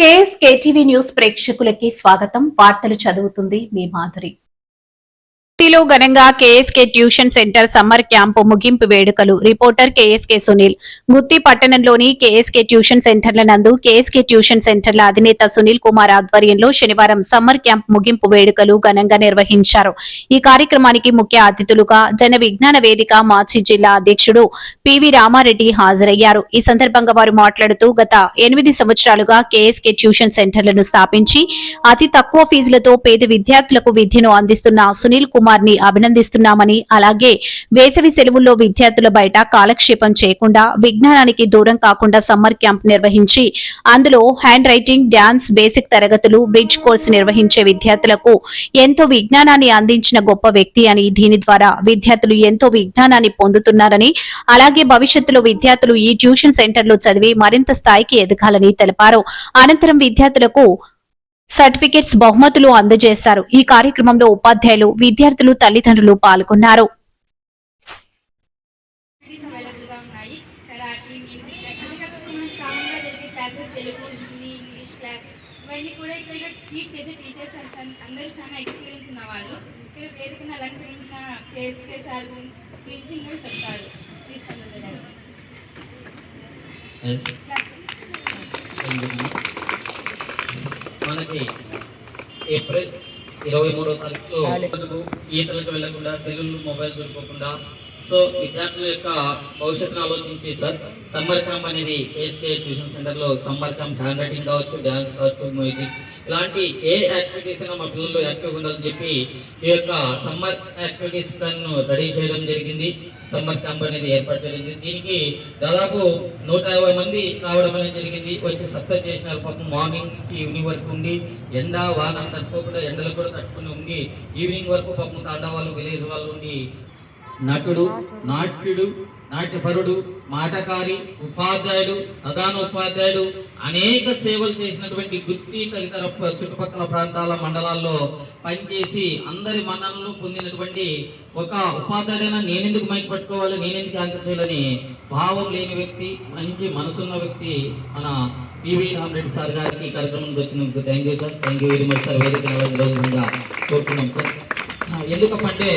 KTV news ప్రేక్షకులకి స్వాగతం. వార్తలు చదువుతుంది మీ మాధురి. లో ఘనంగా KSK tuition centre summer camp ముగింపు వేడుకలు. Reporter KSK Sunil. గుత్తి పట్టణంలోని కేఎస్కే ట్యూషన్ సెంటర్ల నందు కేఎస్కే ట్యూషన్ సెంటర్ల అధినేత సునీల్ కుమార్ ఆధ్వర్యంలో శనివారం సమ్మర్ క్యాంప్ ముగింపు వేడుకలు ఘనంగా నిర్వహించారు. ఈ కార్యక్రమానికి ముఖ్య అతిథులుగా జన విజ్ఞాన వేదిక మాజీ జిల్లా అధ్యక్షుడు పివి రామారెడ్డి హాజరయ్యారు. ఈ సందర్భంగా వారు మాట్లాడుతూ గత 8 సంవత్సరాలుగా కేఎస్కే ట్యూషన్ సెంటర్లను స్థాపించి అతి తక్కువ ఫీజులతో పేద విద్యార్థులకు విద్యను అందిస్తున్న సునీల్ కుమార్ ని అభినందిస్తున్నామని, అలాగే వేసవి సెలవుల్లో విద్యార్థుల బయట కాలక్షేపం చేయకుండా విజ్ఞానానికి దూరం కాకుండా సమ్మర్ క్యాంప్ నిర్వహించి అందులో హ్యాండ్ రైటింగ్, డాన్స్, బేసిక్ తరగతులు, బ్రిడ్జ్ కోర్సు నిర్వహించే విద్యార్థులకు ఎంతో విజ్ఞానాన్ని అందించిన గొప్ప వ్యక్తి అని, దీని ద్వారా విద్యార్థులు ఎంతో విజ్ఞానాన్ని పొందుతున్నారని, అలాగే భవిష్యత్తులో విద్యార్థులు ఈ ట్యూషన్ సెంటర్లో చదివి మరింత స్థాయికి ఎదగాలని తెలిపారు. అనంతరం విద్యార్థులకు సర్టిఫికెట్స్, బహుమతులు అందజేశారు. ఈ కార్యక్రమంలో ఉపాధ్యాయులు, విద్యార్థులు, తల్లిదండ్రులు పాల్గొన్నారు. మనకి ఏప్రిల్ 23వ తారీఖులో ఈతలకు వెళ్లకుండా, సెల్లులు, మొబైల్ దొరకకుండా, సో విద్యార్థుల యొక్క భవిష్యత్తును ఆలోచించి సార్ సమ్మర్ క్యాంప్ అనేది కేఎస్కే ట్యూషన్ సెంటర్లో సమ్మర్ క్యాంప్ హ్యాండ్ రైటింగ్ కావచ్చు, డ్యాన్స్ కావచ్చు, మ్యూజిక్ ఇలాంటి ఏ యాక్టివిటీస్ అయినా మా పిల్లలు యాక్టివ్గా ఉండాలని చెప్పి ఈ యొక్క సమ్మర్ యాక్టివిటీస్ రెడీ చేయడం జరిగింది. సమ్మర్ క్యాంప్ అనేది ఏర్పాటు జరిగింది. దీనికి దాదాపు 150 మంది రావడం అనేది జరిగింది. వచ్చి సక్సెస్ చేసినారు. పాపం మార్నింగ్ ఈవినింగ్ వరకు ఉండి ఎండ వాన తట్టుకోకుండా, ఎండలు కూడా తట్టుకుని ఉండి ఈవినింగ్ వరకు పాపం తాండా వాళ్ళు, విలేజ్ వాళ్ళు ఉండి నటుడు, నాట్యుడు, నాట్యపరుడు, మాటకారి, ఉపాధ్యాయుడు, ప్రధాన ఉపాధ్యాయుడు అనేక సేవలు చేసినటువంటి గుత్తి తదితర చుట్టుపక్కల ప్రాంతాల మండలాల్లో పనిచేసి అందరి మన్ననలు పొందినటువంటి ఒక ఉపాధ్యాయుడైనా నేనెందుకు మైక్ పట్టుకోవాలి, నేనెందుకు యాంకర్ చేయాలని భావం లేని వ్యక్తి, మంచి మనసున్న వ్యక్తి మన పివి రామరెడ్డి సార్ గారికి ఈ కార్యక్రమానికి వచ్చినందుకు thank you sir. Thank you very much sir. వేదిక కోరుతున్నాం సార్. ఎందుకంటే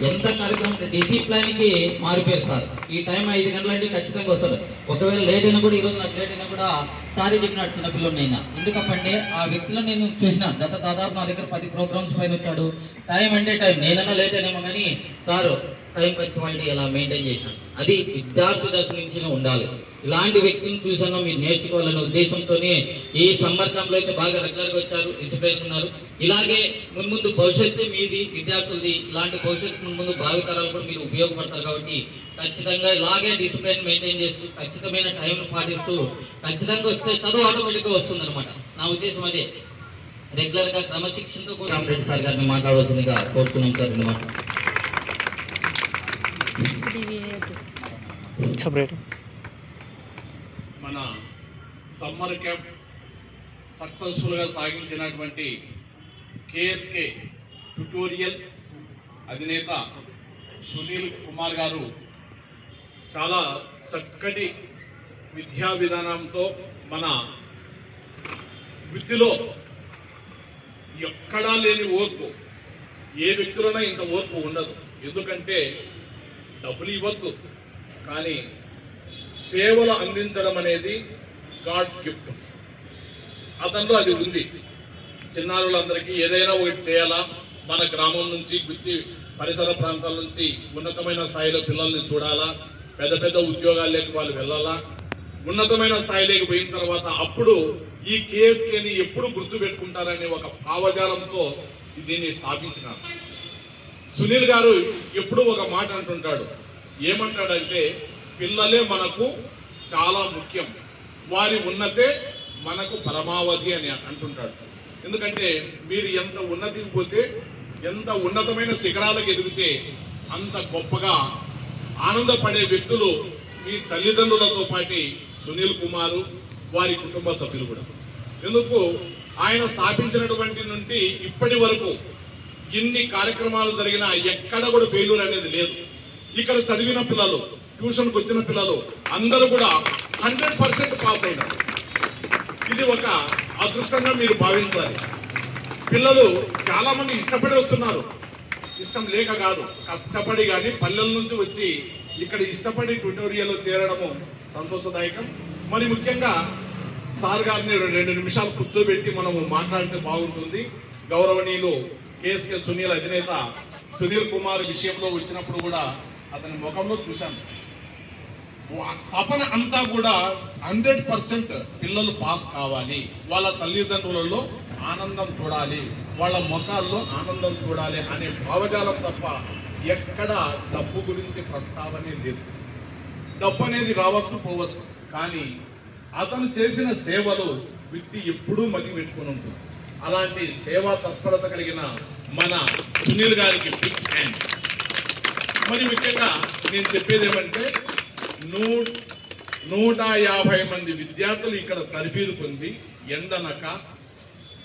ఎంత కార్యక్రమం డిసిప్లైన్కి మారిపోయారు సార్. ఈ టైం 5 గంటలంటే ఖచ్చితంగా వస్తారు. ఒకవేళ లేట్ అయినా కూడా, ఈరోజు నాకు లేట్ అయినా కూడా సారీ చెప్పినాడు చిన్నపిల్లనైనా. ఎందుకంటే ఆ వ్యక్తిలో నేను చూసిన గత దాదాపు నా దగ్గర 10 ప్రోగ్రామ్స్ పైన వచ్చాడు. టైం అంటే టైం, నేనన్నా లేట్ అయినామో కానీ సారు టైం పంచువాలిటీ ఎలా మెయింటైన్ చేశాను. అది విద్యార్థి దశ నుంచి ఉండాలి. ఇలాంటి వ్యక్తిని చూసాను మీరు నేర్చుకోవాలనే ఉద్దేశంతోనే ఈ సమ్మర్ క్యాంప్లో అయితే బాగా రెగ్యులర్గా వచ్చారు, డిసిప్లైన్ ఉన్నారు. ఇలాగే మున్ముందు భవిష్యత్తు మీది, విద్యార్థులది. ఇలాంటి భవిష్యత్తు మున్ముందు భావితరాలు కూడా మీరు ఉపయోగపడతారు కాబట్టి ఖచ్చితంగా ఇలాగే డిసిప్లైన్ మెయింటైన్ చేస్తూ, ఖచ్చితమైన టైంను పాటిస్తూ ఖచ్చితంగా వస్తే చదువు ఆటోమేటిక్గా వస్తుంది అనమాట. నా ఉద్దేశం అదే. రెగ్యులర్గా క్రమశిక్షణతో కూడా రామరెడ్డి సార్ గారిని మాట్లాడవలసిందిగా కోరుతున్నాం సార్. మన సమ్మర్ క్యాంప్ సక్సెస్ఫుల్గా సాగించినటువంటి కేఎస్కే ట్యుటోరియల్స్ అధినేత సునీల్ కుమార్ గారు చాలా చక్కటి విద్యా విధానంతో మన వృత్తిలో ఎక్కడా లేని ఓర్పు, ఏ వ్యక్తులైనా ఇంత ఓర్పు ఉండదు. ఎందుకంటే డబ్బులు ఇవ్వచ్చు, కానీ సేవలు అందించడం అనేది గాడ్ గిఫ్ట్. అతనిలో అది ఉంది. చిన్నారులందరికీ ఏదైనా ఒకటి చేయాలా, మన గ్రామం నుంచి, గుత్తి పరిసర ప్రాంతాల నుంచి ఉన్నతమైన స్థాయిలో పిల్లల్ని చూడాలా, పెద్ద పెద్ద ఉద్యోగాల్లోకి వాళ్ళు వెళ్ళాలా, ఉన్నతమైన స్థాయిలోకి పోయిన తర్వాత అప్పుడు ఈ కేఎస్కేని ఎప్పుడు గుర్తు పెట్టుకుంటారనే ఒక భావజాలంతో దీన్ని స్థాపించినారు. సునీల్ గారు ఎప్పుడు ఒక మాట అంటుంటాడు. ఏమంటాడంటే, పిల్లలే మనకు చాలా ముఖ్యం, వారి ఉన్నతే మనకు పరమావధి అని అంటుంటాడు. ఎందుకంటే మీరు ఎంత ఉన్నతికి పోతే, ఎంత ఉన్నతమైన శిఖరాలకు ఎదిగితే అంత గొప్పగా ఆనందపడే వ్యక్తులు మీ తల్లిదండ్రులతో పాటు సునీల్ కుమారు, వారి కుటుంబ సభ్యులు కూడా. ఎందుకు ఆయన స్థాపించినటువంటి నుండి ఇప్పటి వరకు ఇన్ని కార్యక్రమాలు జరిగినా ఎక్కడ కూడా ఫెయిల్యూర్ అనేది లేదు. ఇక్కడ చదివిన పిల్లలు, ట్యూషన్కి వచ్చిన పిల్లలు అందరూ కూడా 100% పాస్ అయినారు. ఇది ఒక అదృష్టంగా మీరు భావించాలి. పిల్లలు చాలా మంది ఇష్టపడి వస్తున్నారు, ఇష్టం లేక కాదు, కష్టపడి. కానీ పల్లెల నుంచి వచ్చి ఇక్కడ ఇష్టపడి ట్యుటోరియల్లో చేరడము సంతోషదాయకం. మరి ముఖ్యంగా సార్ గారిని 2 నిమిషాలు కూర్చోబెట్టి మనము మాట్లాడితే బాగుంటుంది. గౌరవనీయులు కేఎస్కే సునీల్ అధినేత సునీల్ కుమార్ విషయంలో వచ్చినప్పుడు కూడా అతని ముఖంలో చూశాను, తపన అంతా కూడా 100% పిల్లలు పాస్ కావాలి, వాళ్ళ తల్లిదండ్రులలో ఆనందం చూడాలి, వాళ్ళ ముఖాల్లో ఆనందం చూడాలి అనే భావజాలం తప్ప ఎక్కడ డబ్బు గురించి ప్రస్తావనే లేదు. డబ్బు అనేది రావచ్చు పోవచ్చు, కానీ అతను చేసిన సేవలు వ్యక్తి ఎప్పుడూ మతి పెట్టుకుని ఉంటుంది. అలాంటి సేవా తత్పరత కలిగిన మన సునీల్ గారికి బిగ్ హ్యాండ్. మరి ముఖ్యంగా నేను చెప్పేది ఏమంటే 150 మంది విద్యార్థులు ఇక్కడ తర్ఫీదు పొంది ఎండనక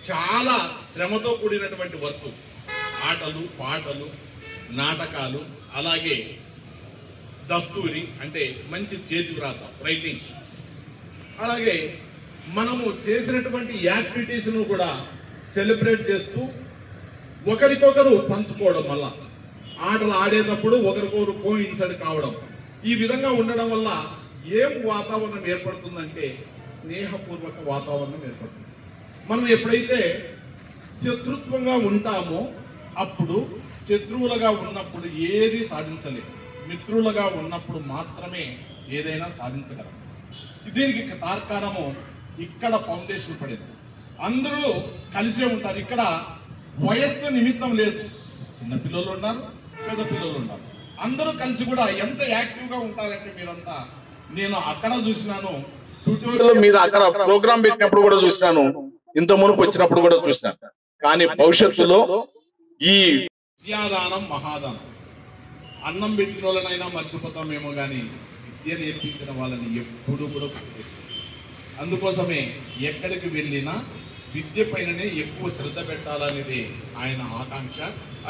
చాలా శ్రమతో కూడినటువంటి వర్క్, ఆటలు పాటలు నాటకాలు, అలాగే దస్తూరి అంటే మంచి చేతి వ్రాత రైటింగ్, అలాగే మనము చేసినటువంటి యాక్టివిటీస్ను కూడా సెలబ్రేట్ చేస్తూ ఒకరికొకరు పంచుకోవడం వల్ల, ఆటలు ఆడేటప్పుడు ఒకరికొకరు కోఇన్సైడ్ కావడం, ఈ విధంగా ఉండడం వల్ల ఏం వాతావరణం ఏర్పడుతుందంటే స్నేహపూర్వక వాతావరణం ఏర్పడుతుంది. మనం ఎప్పుడైతే శత్రుత్వంగా ఉంటామో అప్పుడు, శత్రువులుగా ఉన్నప్పుడు ఏది సాధించలేము, మిత్రులుగా ఉన్నప్పుడు మాత్రమే ఏదైనా సాధించగలం. దీనికి తార్కాణము ఇక్కడ ఫౌండేషన్ పడేది. అందరూ కలిసే ఉంటారు. ఇక్కడ వయస్సు నిమిత్తం లేదు, చిన్న పిల్లలు ఉన్నారు, పెద్ద పిల్లలు ఉన్నారు, అందరూ కలిసి కూడా ఎంత యాక్టివ్గా ఉంటారంటే మీరంతా, నేను అక్కడ చూసినాను, ట్యూటోరియల్ మీరు అక్కడ ప్రోగ్రామ్ పెట్టినప్పుడు కూడా చూసినాను, ఇంత మునుపు వచ్చినప్పుడు కూడా చూసినాను. కానీ భవిష్యత్తులో ఈ విద్యాదానం మహాదానం, అన్నం పెట్టిన వాళ్ళనైనా మర్చిపోతామేమో కానీ విద్య నేర్పించిన వాళ్ళని ఎప్పుడు కూడా గుర్తుపెట్టుకోం. అందుకోసమే ఎక్కడికి వెళ్ళినా విద్య పైననే ఎక్కువ శ్రద్ధ పెట్టాలనేది ఆయన ఆకాంక్ష.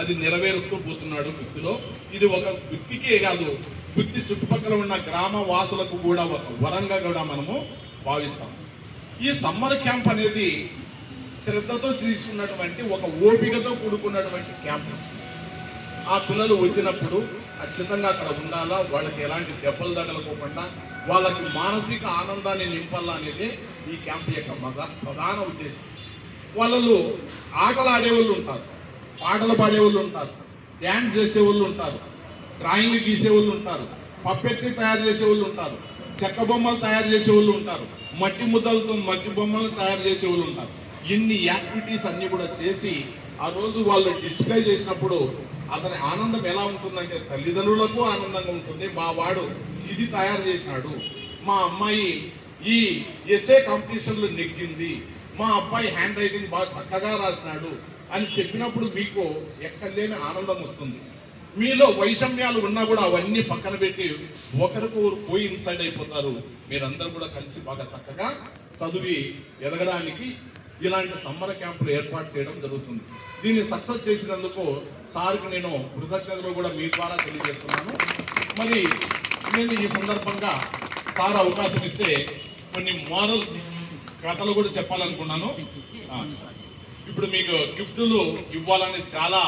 అది నెరవేరుస్తూ పోతున్నాడు వృత్తిలో. ఇది ఒక వృత్తికే కాదు, వృత్తి చుట్టుపక్కల ఉన్న గ్రామ వాసులకు కూడా ఒక వరంగా కూడా మనము భావిస్తాం. ఈ సమ్మర్ క్యాంప్ అనేది శ్రద్ధతో తీసుకున్నటువంటి ఒక ఓపికతో కూడుకున్నటువంటి క్యాంప్. ఆ పిల్లలు వచ్చినప్పుడు ఖచ్చితంగా అక్కడ ఉండాలా, వాళ్ళకి ఎలాంటి దెబ్బలు తగలకోకుండా వాళ్ళకి మానసిక ఆనందాన్ని నింపాలా అనేది ఈ క్యాంప్ యొక్క ప్రధాన ఉద్దేశం. వాళ్ళు ఆటలు ఆడేవాళ్ళు ఉంటారు, పాటలు పాడేవాళ్ళు ఉంటారు, డ్యాన్స్ చేసేవాళ్ళు ఉంటారు, డ్రాయింగ్లు గీసేవాళ్ళు ఉంటారు, పప్పెట్ని తయారు చేసేవాళ్ళు ఉంటారు, చెక్క బొమ్మలు తయారు చేసేవాళ్ళు ఉంటారు, మట్టి ముద్దలతో మట్టి బొమ్మలు తయారు చేసేవాళ్ళు ఉంటారు. ఇన్ని యాక్టివిటీస్ అన్ని కూడా చేసి ఆ రోజు వాళ్ళు డిస్ప్లే చేసినప్పుడు అతని ఆనందం ఎలా ఉంటుందంటే తల్లిదండ్రులకు ఆనందంగా ఉంటుంది. మా వాడు ఇది తయారు చేసినాడు, మా అమ్మాయి ఈ ఎస్ఏ కాంపిటీషన్లో నెగ్గింది, మా అబ్బాయి హ్యాండ్ రైటింగ్ బాగా చక్కగా రాసినాడు అని చెప్పినప్పుడు మీకు ఎక్కడలేని ఆనందం వస్తుంది. మీలో వైషమ్యాలు ఉన్నా కూడా అవన్నీ పక్కన పెట్టి ఒకరికొకరు పోయి ఇన్సైడ్ అయిపోతారు. మీరందరూ కూడా కలిసి బాగా చక్కగా చదివి ఎదగడానికి ఇలాంటి సమ్మర్ క్యాంపులు ఏర్పాటు చేయడం జరుగుతుంది. దీన్ని సక్సెస్ చేసినందుకు సార్కి నేను కృతజ్ఞతలు కూడా మీ ద్వారా తెలియజేస్తున్నాను. మరి నేను ఈ సందర్భంగా సార్ అవకాశం ఇస్తే కొన్ని మోరల్ కథలు కూడా చెప్పాలనుకున్నాను. ఇప్పుడు మీకు గిఫ్టులు ఇవ్వాలని చాలా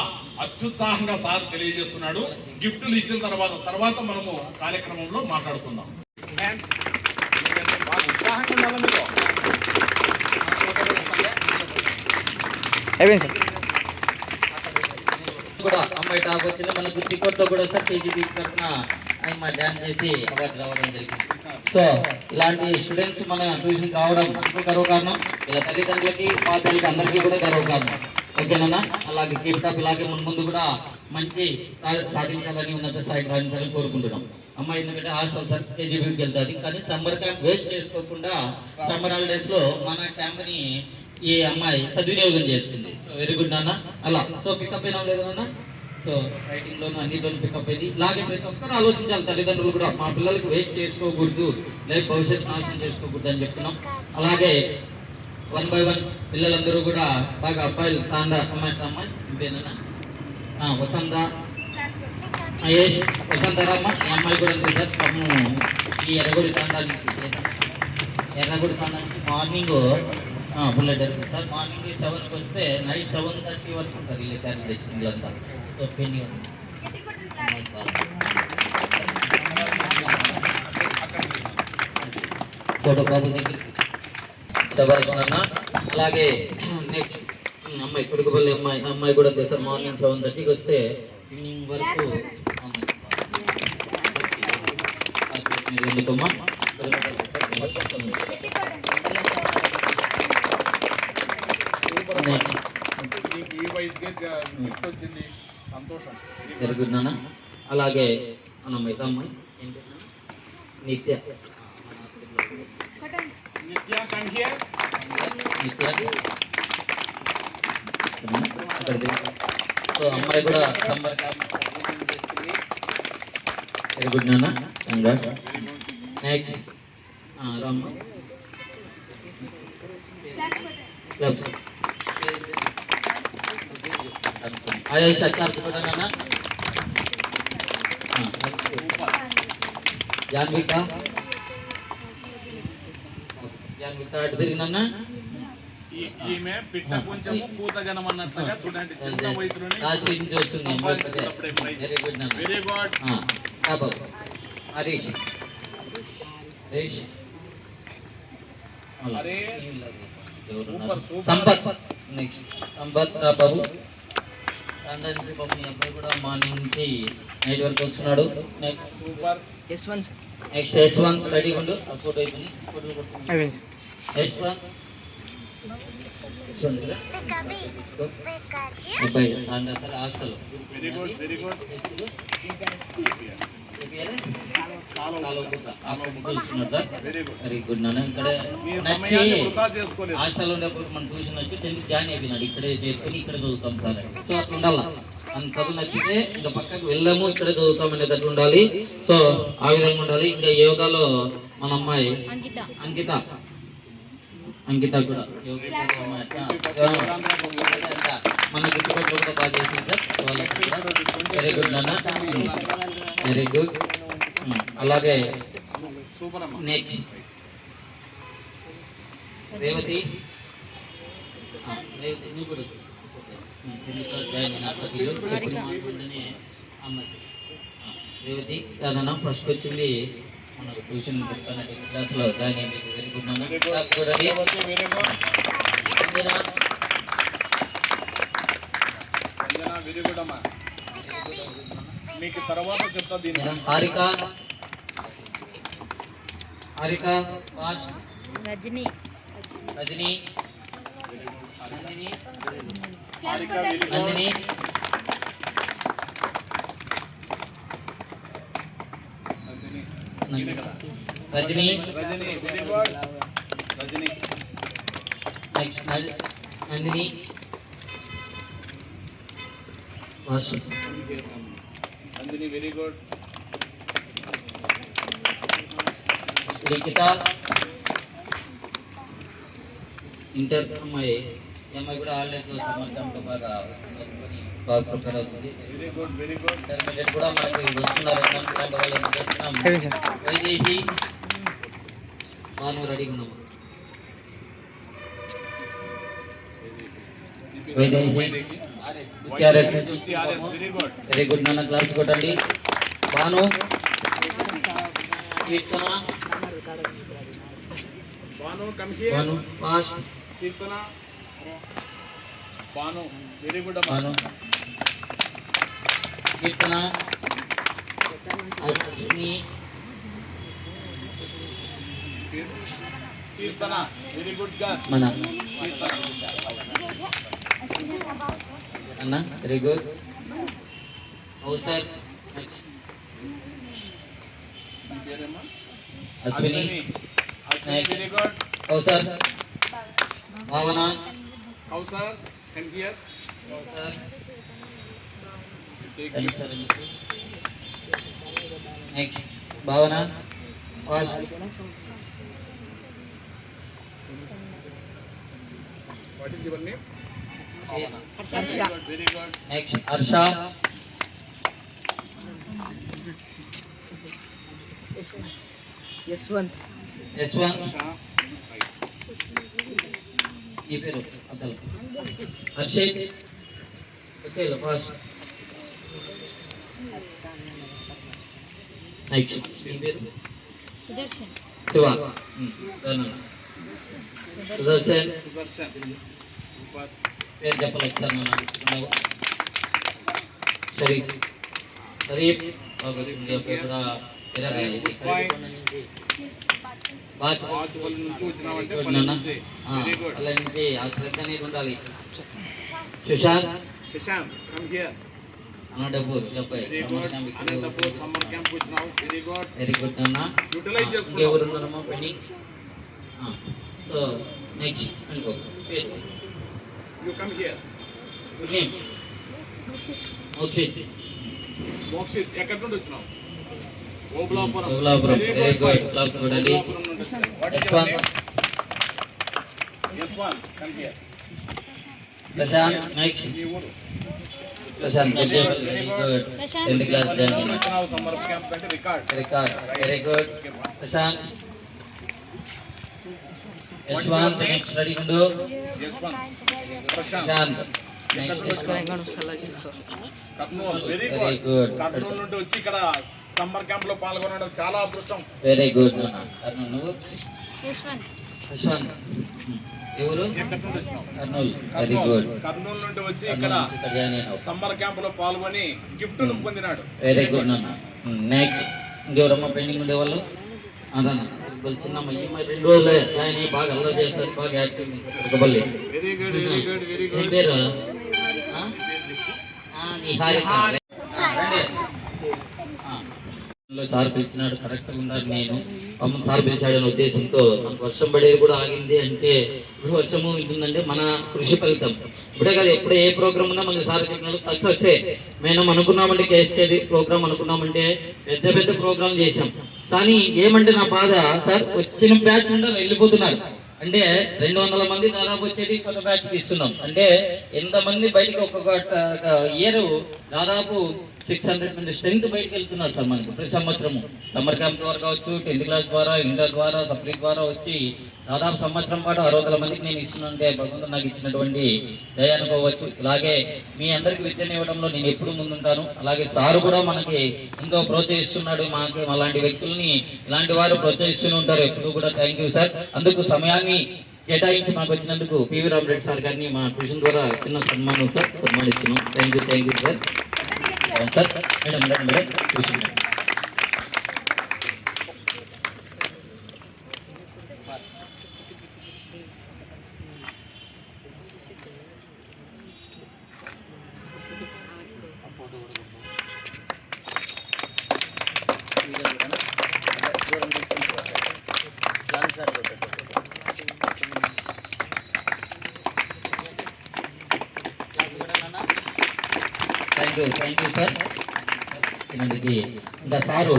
అత్యుత్సాహంగా సార్ తెలియజేస్తున్నాడు. గిఫ్టులు ఇచ్చిన తర్వాత మనము కార్యక్రమంలో మాట్లాడుకుందాం. కూడా అమ్మాయి టాప్ వచ్చింది. మన గుత్తికోటలో కూడా సార్ కేజీబీ తరఫున ఆయన డ్యాన్స్ చేసి అవార్డు రావడం జరిగింది. సో ఇలాంటి స్టూడెంట్స్ మన ట్యూషన్ రావడం మనకు గర్వకారణం, ఇలా తల్లిదండ్రులకి పాతలకి అందరికీ కూడా గర్వకారణం. ఓకేనా? అలాగే కీప్ టాప్ ఇలాగే ముందు కూడా మంచి సాధించాలని, ఉన్నత స్థాయికి రాణించాలని కోరుకుంటున్నాం. అమ్మాయి ఎందుకంటే హాస్టల్ సార్ కేజీబీకి వెళ్తుంది, కానీ సమ్మర్ క్యాంప్ వేస్ట్ చేసుకోకుండా సమ్మర్ హాలిడేస్ లో మన క్యాంప్ని ఈ అమ్మాయి సద్వినియోగం చేస్తుంది. సో వెరీ గుడ్ నాన్న. అలా సో పికప్ అయినా లేదు నాన్న. సో రైటింగ్ లోను అన్నిట్లో పికప్ అయింది. ఇలాగే ప్రతి ఒక్కరు ఆలోచించాలి, తల్లిదండ్రులు కూడా మా పిల్లలకి వేస్ట్ చేసుకోకూడదు, లైఫ్ భవిష్యత్తు నాశనం చేసుకోకూడదు అని చెప్తున్నాం. అలాగే 1 by 1 పిల్లలందరూ కూడా బాగా అబ్బాయిలు తాండా అమ్మాయి ఇంటేనా వసంత మహేష్ వసంతరామ్మ ఈ అమ్మాయి కూడా ఉంది సార్. ఈ ఎర్రగొడి తాండా నుంచి morning full direct sir. Morning 7కి వస్తే నైట్ 7:30 వరకు ఉంటారు వీళ్ళు క్యారీ తెచ్చిన వీళ్ళంతా. సో పెండింగ్ ఉంది. ఫోటో బాబు దగ్గరికి శభాషణ. అలాగే నెక్స్ట్ అమ్మాయి కొడుకుపల్లి అమ్మాయి కూడా అంతే సార్. మార్నింగ్ 7:30కి వస్తే ఈవినింగ్ వరకు ఎందుకమ్మా వెరీ గుడ్ నాన్న. అలాగే మన మిగతా అమ్మాయి నిత్య సో అమ్మాయి కూడా సమ్మర్ క్యాంప్. వెరీ గుడ్ నాన్న. నెక్స్ట్ రామ్మ క్లబ్స్ ఆయేష్ అచ్చార్జ్ కూడా నాన్న. జాన్విక అటు తిరిగినన్న. ఈమె పిట్ట కొంచెం పూతగనం అన్నట్లుగా చూడండి, చిన్న వయసులోనే వెరీ గుడ్ నాన్న. Very good. Harish Sampath. Next Sampath బాబు అందరి బాబు. మీ అబ్బాయి కూడా మార్నింగ్ నుంచి నైట్ వరకు వస్తున్నాడు. నెక్స్ట్ యశ్వంత్ రెడీ ఉండు. ఆ ఫోటో అయిపోయింది. యశ్వంత్ అబ్బాయి అసలు hostel. Very good. Very good. Very good నాన్న. ఇక్కడ హాస్టల్ ఉండేప్పుడు మనం ట్యూషన్ వచ్చి 10th జాయిన్ అయిపోయినాడు. ఇక్కడే చేసుకుని ఇక్కడ చదువుతాం సార్. సో అట్లా ఉండాలా. మన చదువు నచ్చితే ఇంకా పక్కకు వెళ్ళాము, ఇక్కడే చదువుతాం అనేటట్టు ఉండాలి. సో ఆ విధంగా ఉండాలి. ఇంకా యోగాలో మన అమ్మాయి అంకిత కూడా మన గుర్తుపట్టు కూడా బాగా చేసింది సార్. వెరీ గుడ్ నాన్న. Very good. అలాగే నెక్స్ట్ రేవతి. నువ్వు కూడా రేవతి అన్న ఫస్ట్ వచ్చింది మన ట్యూషన్ చెప్తానంటే క్లాస్లో జాయిన్ అయింది. వెరీ గుడ్ అన్న. వెరీ గుడ్ అమ్మా. మీకు తర్వాత చెప్తా. దీని Harika Rajani Nandini Rajani. Very good. Rajani. Next Nandini Nandini. Very good. Likhitha inter అమ్మాయి. ఈ అమ్మాయి కూడా హాలిడేస్ సమ్మర్ క్యాంప్ బాగా ప్రిపేర్ అవుతుంది. Very good. Very good. Intermediate కూడా మనకి వస్తున్నారు. వైదేహి బాను రెడీగా ఉన్నాము. వైదేహి వెరీ గుడ్ నాన్న. క్లాస్ కొట్టండి. Banu Keerthana Banu fast. Keerthana Banu. Very good. Banu Keerthana Ashwini Keerthana. Very good గా మన అన్న. Very good. ఓ సార్ అశ్విని. Very good. ఓ సార్ భావన. కౌసర్ కన్కియర్. Next Bhavana fast. What is your name? Very good. Next Harsha. Yashwanth. నీ పేరు అబ్దుల్ హర్షిత్ వచ్చేయాలి ఫాస్ట్ నెక్స్ట్ నీ పేరు శివ సుదర్శన్ పేరు చెప్పాలి ఒకసారి నాన్న షరీఫ్ షరీఫ్ అలా నుంచి ఆ శ్రద్ధ అనేది ఉండాలి సుశాంత్ అన్న డబ్బు చెప్పాయి వెరీ గుడ్ అన్న ఇంకెవరు ఉన్నారమ్మా పెళ్ళి సో నెక్స్ట్ అనుకో మోక్షిత్ ఎక్కడి నుండి వచ్చినావు? Obulapuram very good class good అండి Prashanth next Prashanth very good 10th class join summer camp అంటే record very good Prashanth Yashwanth next ready ఉండు ప్రశాంత్ వెరీ గుడ్. కర్నూలు నుండి వచ్చి ఇక్కడ సమ్మర్ క్యాంప్ లో పాల్గొనడం చాలా అదృష్టం. వెరీ గుడ్ నువ్వు యశ్వంత్ ఎవరు కర్నూలు వెరీ గుడ్ కర్నూలు నుండి వచ్చి ఇక్కడ సమ్మర్ క్యాంప్ లో పాల్గొని గిఫ్ట్ పొందినాడు. వెరీ గుడ్ నాన్న నెక్స్ట్ ఇంకెవరమ్మా పెండింగ్ ఉండేవాళ్ళు అదన్న చిన్నమ్మ ఈ 2 రోజులే ఆయన బాగా అల్లరి చేస్తారు బాగా యాక్టివ్ ఒకబల్లి very good very good very ఏం గుడ్. పేరు సార్ పిలిచినాడు కరెక్ట్గా ఉండాలి నేను మమ్మల్ని సార్ పిలిచాడనే ఉద్దేశంతో మనకు వర్షం పడేది కూడా ఆగింది అంటే ఇప్పుడు వర్షము ఉంటుందంటే మన కృషి ఫలితం ఇప్పుడే కాదు ఎప్పుడే ఏ ప్రోగ్రామ్ ఉన్నా మనకి సార్ చెప్పినాడు సక్సెస్సే మేము అనుకున్నామంటే కేఎస్కే ప్రోగ్రామ్ అనుకున్నామంటే పెద్ద పెద్ద ప్రోగ్రామ్ చేశాం కానీ ఏమంటే నా బాధ సార్ వచ్చిన బ్యాచ్ నుండి వెళ్ళిపోతున్నారు అంటే 200 మంది దాదాపు వచ్చేది కొత్త బ్యాచ్ ఇస్తున్నాం అంటే ఎంతమంది బయటకు ఒక్కొక్క ఇయర్ దాదాపు 600 మంది స్ట్రెంత్ బయటకు వెళ్తున్నారు సార్ మనకు ప్రతి సంవత్సరము సమ్మర్ క్యాంప్ ద్వారా కావచ్చు 10th క్లాస్ ద్వారా ఇంటర్ ద్వారా సప్లీ ద్వారా వచ్చి దాదాపు సంవత్సరం పాటు 600 మందికి నేను ఇస్తున్నానంటే భగవంతుడు నాకు ఇచ్చినటువంటి దయ అనుకోవచ్చు. ఇలాగే మీ అందరికి విద్యను ఇవ్వడంలో నేను ఎప్పుడు ముందుంటాను. అలాగే సారు కూడా మనకి ఎంతో ప్రోత్సహిస్తున్నాడు. మాకు అలాంటి వ్యక్తుల్ని ఇలాంటి వారు ప్రోత్సహిస్తూనే ఉంటారు ఎప్పుడు కూడా. Thank you sir. అందుకు సమయాన్ని కేటాయించి మాకు వచ్చినందుకు పివి రామరెడ్డి సార్ గారిని మా ట్యూషన్ ద్వారా చిన్న సన్మానం సార్ సన్మానిస్తున్నాం. Thank you sir. Sir madam tuition thank you sir. ఇంకా సారు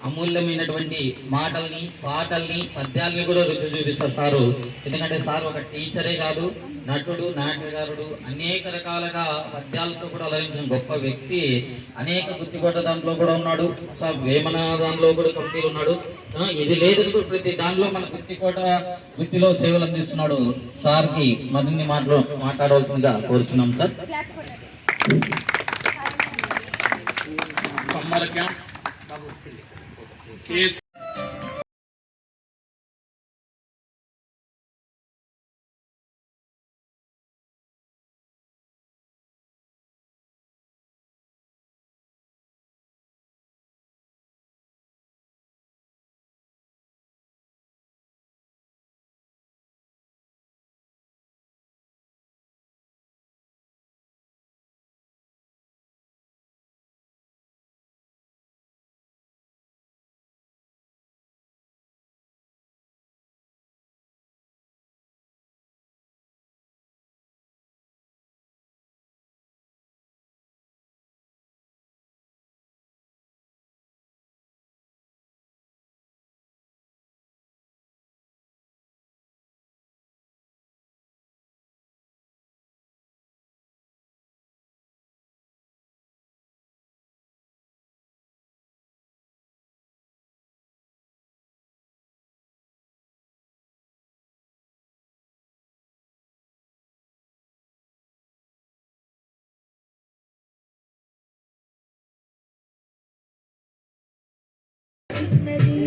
అమూల్యమైనటువంటి మాటల్ని పాటల్ని పద్యాల్ని కూడా రుచి చూపిస్తారు సారు. ఎందుకంటే సార్ ఒక టీచరే కాదు, నటుడు, నాట్యకారుడు, అనేక రకాలుగా పద్యాలతో కూడా అలరించిన గొప్ప వ్యక్తి. అనేక గుత్తికోట దాంట్లో కూడా ఉన్నాడు, వేమన దాంట్లో కూడా కమిటీలు ఉన్నాడు. ఇది లేదు ప్రతి దాంట్లో మన గుత్తికోట వృత్తిలో సేవలు అందిస్తున్నాడు. సార్కి మరిన్ని మాట్లాడవలసిందిగా కోరుచున్నాం సార్. సమ్మర్ క్యాంప్ ఉన్నది